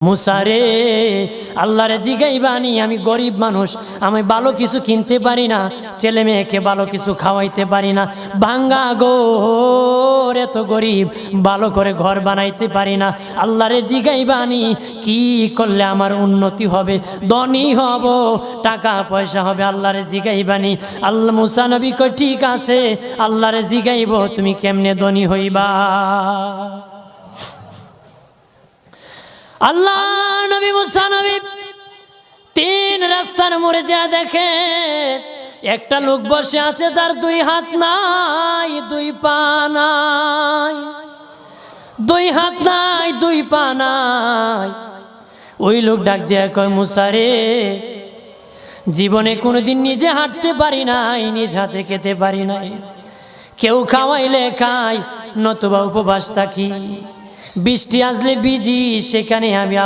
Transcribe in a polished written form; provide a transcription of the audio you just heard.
মুসারে আল্লাহরে জিগাইবানি, আমি গরিব মানুষ, আমি ভালো কিছু কিনতে পারি না, ছেলে মেয়েকে ভালো কিছু খাওয়াইতে পারি না, ভাঙ্গা ঘর, এত গরিব, ভালো করে ঘর বানাইতে পারি না। আল্লাহরে জিগাইবানি কি করলে আমার উন্নতি হবে, ধনী হব, টাকা পয়সা হবে। আল্লাহরে জিগাইবানি। আল্লাহ মুসা নবী কই ঠিক আছে, আল্লাহরে জিগাইব তুমি কেমনে ধনী হইবা। আল্লাহ নবী মুসা নবী তিন রাস্তার মোড়ে যা দেখে একটা লোক বসে আছে, তার দুই হাত নাই, দুই পা নাই, দুই হাত নাই, দুই পা নাই। ওই লোক ডাক দিয়া কয়, মুসা রে, জীবনে কোনোদিন নিজে হাঁটতে পারি নাই, নিজ হাতে খেতে পারি নাই, কেউ খাওয়াইলে খাই, নতুবা উপবাস থাকি, বৃষ্টি আসলে ভিজি, সেখানে আমি